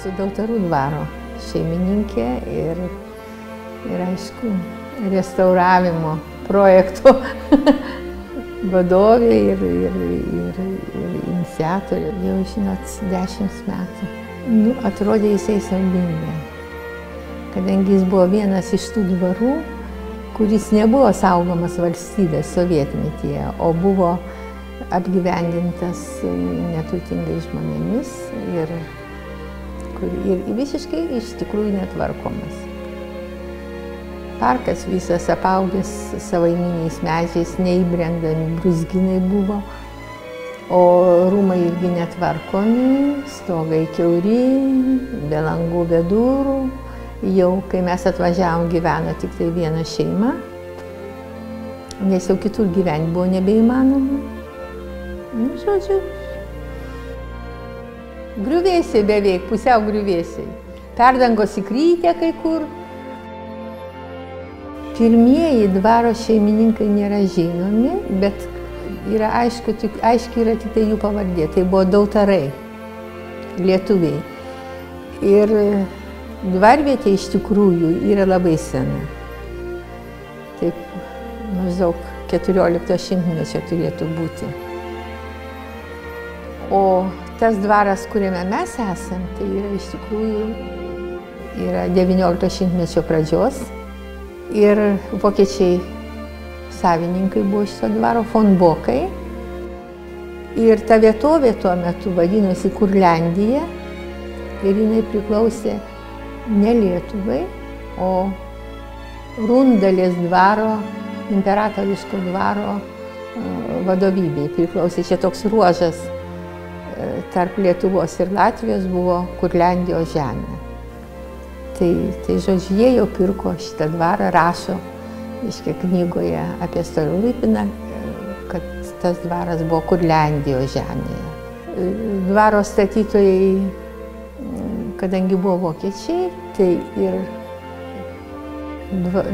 esu Dautarų dvaro šeimininkė ir aišku, restauravimo projektų vadovė ir iniciatorė. Jau, žinot, 10 metų. Nu, atrodė jisai siaubingai, kadangi jis buvo vienas iš tų dvarų, kuris nebuvo saugomas valstybės sovietmetyje, o buvo apgyvendintas neturtingais žmonėmis ir visiškai iš tikrųjų netvarkomas. Parkas visas apaugęs savaiminiais medžiais, neįbrendami brūzgynai buvo, o rūmai irgi netvarkomi, stogai kiauri, be langų, be durų. Jau kai mes atvažiavom, gyveno tik tai viena šeima, nes jau kitur gyventi buvo nebeįmanoma. Nu, žodžiu, griuvėsiai beveik, pusiau griuvėsiai. Perdangos įkrytę kai kur. Pirmieji dvaro šeimininkai nėra žinomi, bet yra aiškiai yra tik tai jų pavardė. Tai buvo Dautarai, lietuviai. Ir dvarvietė iš tikrųjų yra labai sena. Taip maždaug 14 šimtmečio turėtų būti. O tas dvaras, kuriame mes esam, tai yra iš tikrųjų yra 19 šimtmečio pradžios. Ir vokiečiai savininkai buvo šito dvaro, von Bokai. Ir ta vietovė tuo metu vadinosi Kurliandija ir jinai priklausė ne Lietuvai, o Rundalės dvaro, imperatoriško dvaro vadovybei priklausė. Čia toks ruožas tarp Lietuvos ir Latvijos buvo Kurliandijos žemė. Tai žodžiu, jie jau pirko šitą dvarą, rašo knygoje apie Stolypiną, kad tas dvaras buvo Kurliandijos žemėje. Dvaro statytojai, kadangi buvo vokiečiai, tai ir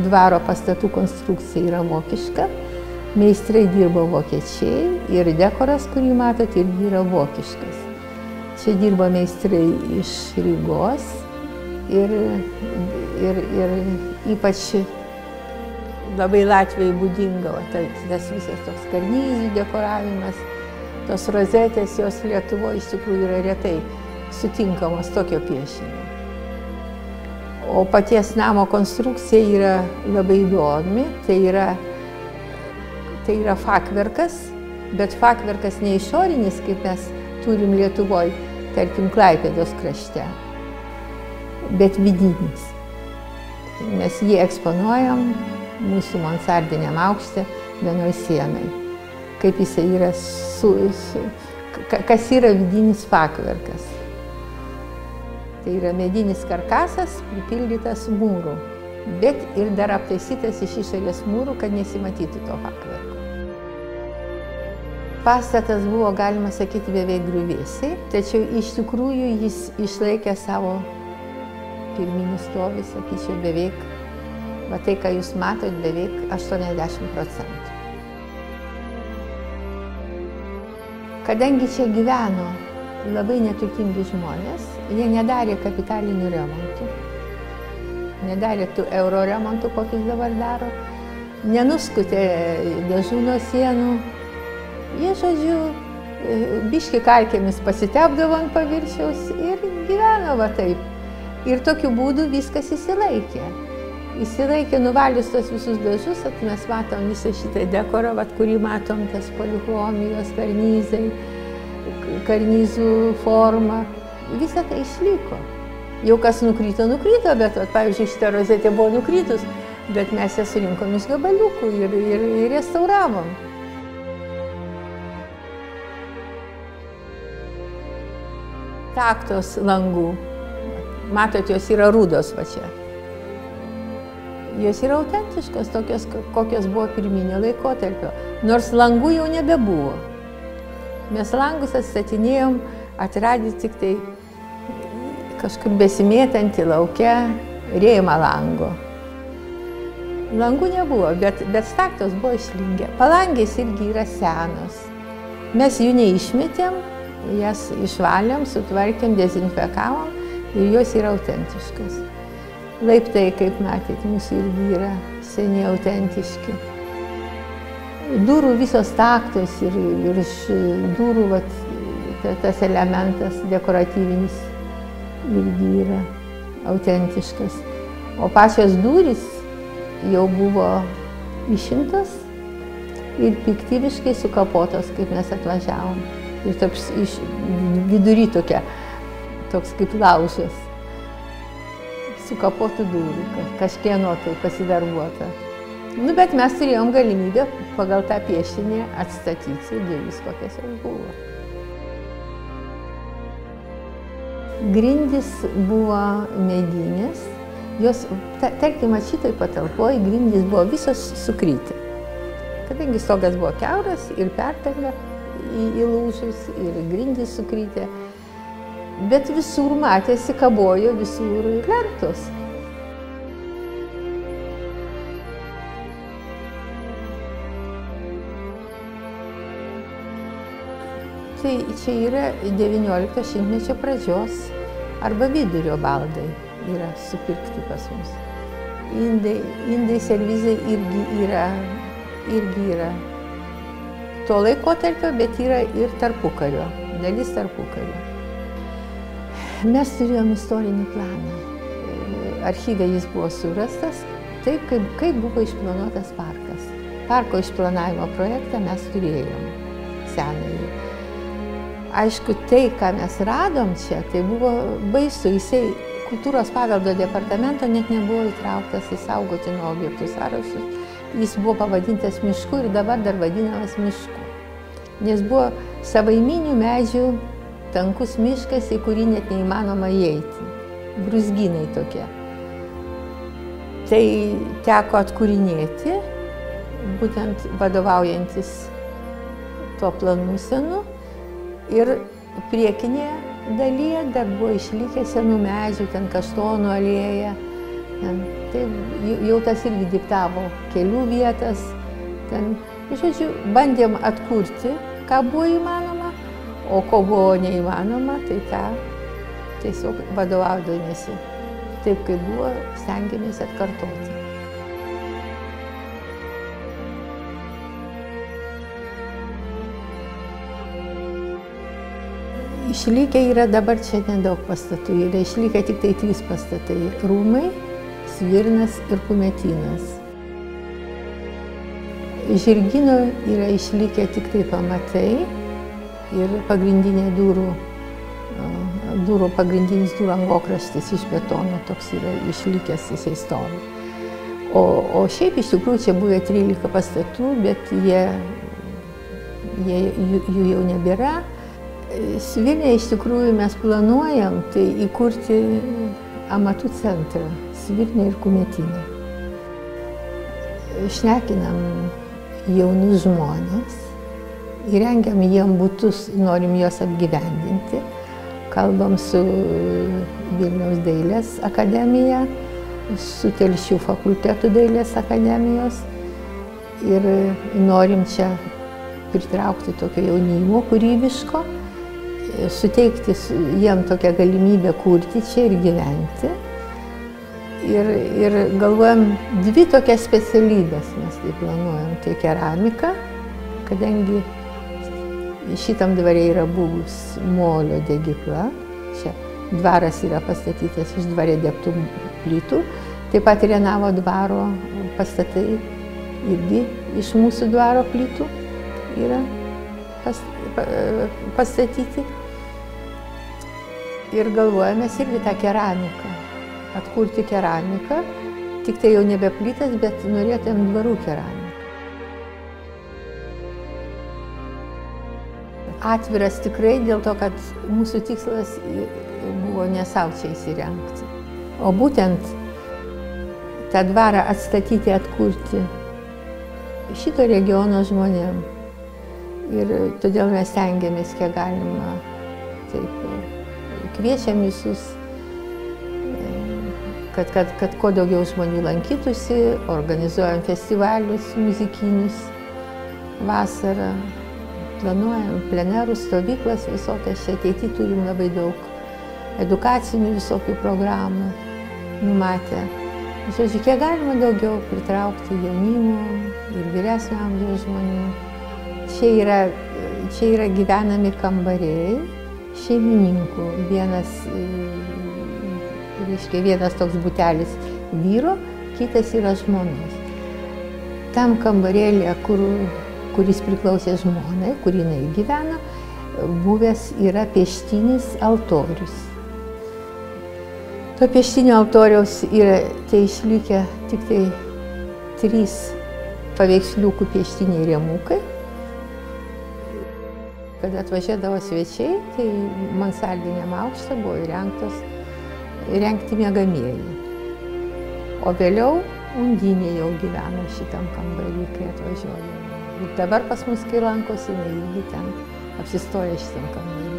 dvaro pastatų konstrukcija yra vokiška, meistrai dirbo vokiečiai ir dekoras, kurį matot, irgi yra vokiškas. Čia dirbo meistrai iš Rygos. Ir ypač labai Latvijai būdinga tas visas toks karnyzų dekoravimas, tos rozetės, jos Lietuvoje iš tikrųjų yra retai sutinkamos tokio piešinio. O paties namo konstrukcija yra labai įdomi, tai yra fakverkas, bet fakverkas ne išorinis, kaip mes turim Lietuvoje, tarkim, Klaipėdos krašte, bet vidinis. Mes jį eksponuojam mūsų mansardiniam aukšte vienoj sienai. Kaip jisai yra, kas yra vidinis fakverkas. Tai yra medinis karkasas pripildytas mūrų, bet ir dar aptaisytas iš išorės mūrų, kad nesimatytų to fakverko. Pastatas buvo, galima sakyti, beveik griuvėsiai, tačiau iš tikrųjų jis išlaikė savo pirminį stovį, sakyčiau, beveik, va tai, ką jūs matot, beveik 80%. Kadangi čia gyveno labai neturtingi žmonės, jie nedarė kapitalinių remontų, nedarė tų euro remontų, kokius dabar daro, nenuskutė dažų nuo sienų. Jie, žodžiu, biškį kalkėmis pasitepdavo ant paviršiaus ir gyveno va taip. Ir tokiu būdu viskas įsilaikė. Įsilaikė nuvalius tos visus dažus, mes matom visą šitą dekorą, kurį matom, tas polichromijos, karnizai, karnizų forma. Visa tai išliko. Jau kas nukrito, bet, pavyzdžiui, šitą rozetę buvo nukritus, bet mes ją surinkom iš gabaliukų ir restauravom. Taktos langų. Matot, jos yra rudos va čia. Jos yra autentiškos, tokios, kokios buvo pirminio laikotarpio. Nors langų jau nebebuvo. Mes langus atstatinėjom, atradę tik tai kažkur besimėtantį lauke rėmą lango. Langų nebuvo, bet staktos buvo išlingę. Palangės irgi yra senos. Mes jų neišmetėm, jas išvalėm, sutvarkėm, dezinfekavom ir jos yra autentiškas. Laiptai, kaip matėt, mūsų irgi yra seniai autentiški. Durų visos taktos ir iš durų tas elementas dekoratyvinis irgi yra autentiškas. O pačios durys jau buvo išimtos ir piktybiškai sukapotos, kaip mes atvažiavom. Ir toks vidury toks kaip laužas. Sukapotų durų, kažkieno tai pasidarbuota. Bet mes turėjom galimybę pagal tą piešinį atstatyti duris, kokias jos buvo. Grindys buvo medinės. Jos, tarkim, šitoj patalpoj grindys buvo visos sukrytę. Kadangi stogas buvo kiauras ir perpelė įlūžus ir grindys sukrytę. Bet visur matėsi, kabojo visur lentos. Tai čia yra 19 šimtmečio pradžios arba vidurio baldai yra supirkti pas mus. Indai servizai irgi yra to laikotarpio, bet yra ir tarpukario, dalis tarpukario. Mes turėjom istorinį planą. Archyve jis buvo surastas, taip kaip buvo išplanuotas parkas. Parko išplanavimo projektą mes turėjom senąjį. Aišku, tai, ką mes radom čia, tai buvo baisu. Jisai kultūros paveldo departamento net nebuvo įtrauktas į saugotinų objektų sąrašus. Jis buvo pavadintas mišku ir dabar dar vadinamas mišku. Nes buvo savaiminių medžių tankus miškas, į kurį net neįmanoma įeiti. Brūzgynai tokie. Tai teko atkūrinėti, būtent vadovaujantis tuo planu senu. Ir priekinėje dalyje dar buvo išlikę senų medžių, ten kaštonų alėja. Tai jau tas irgi diktavo kelių vietas. Žodžiu, bandėm atkurti, ką buvo įmanoma, o ko buvo neįmanoma, tai tą tiesiog vadovaudamiesi. Taip, kaip buvo, stengiamės atkartoti. Išlikę yra dabar čia nedaug pastatų, yra išlikę tik tai 3 pastatai – Rūmai, Svirnas ir Kumetynas. Žirgyno yra išlikę tik tai pamatai ir pagrindinė pagrindinis durų angokraštis iš betono, toks yra išlikęs, jisai stovi. O šiaip iš tikrųjų čia buvę 13 pastatų, bet jų jau nebėra. Svirne iš tikrųjų mes planuojam tai įkurti amatų centrą Svirne ir Kumetyne. Šnekinam jaunus žmonės, įrengiam jiem butus, norim juos apgyvendinti. Kalbam su Vilniaus dailės akademija, su Telšių fakultetų dailės akademijos ir norim čia pritraukti tokio jaunimo kūrybiško, suteikti jiem tokią galimybę kurti čia ir gyventi. Ir galvojam 2 tokias specialybės mes tai planuojam. Tai keramika, kadangi šitam dvare yra buvus molio degykla. Čia dvaras yra pastatytas iš dvare degtų plytų. Taip pat Renavo dvaro pastatai irgi iš mūsų dvaro plytų yra pastatyti. Ir galvojame irgi tą keramiką, atkurti keramiką, tik tai jau nebe plytas, bet norėtumėm dvarų keramiką. Atviras tikrai dėl to, kad mūsų tikslas buvo ne savo čia įsirengti, o būtent tą dvarą atstatyti, atkurti šito regiono žmonėm. Ir todėl mes stengiamės, kiek galima, taip, kviečiam visus, kad kuo daugiau žmonių lankytųsi, organizuojam festivalius muzikinius vasarą, planuojam plenerų stovyklas visokias, čia ateity turim labai daug edukacinių visokių programų numatę. Žodžiu, kiek galima daugiau pritraukti jaunimo ir vyresnio amžiaus žmonių. Čia yra gyvenami kambariai šeimininkų. Vienas toks butelis vyro, kitas yra žmonos. Tam kambarėlėje, kuris priklausė žmonai, kur jinai gyveno, buvęs yra pieštinis altorius. To pieštinio altoriaus yra išlikę tik tai 3 paveiksliukų pieštiniai rėmukai. Kada atvažiuodavo svečiai, tai mansardiniam aukšte buvo įrengti miegamieji. O vėliau Undinė jau gyveno šitam kambarį, kai atvažiuodavo. Ir dabar pas mus, kai lankosi, jinai irgi ten apsistoja šitam kambarį.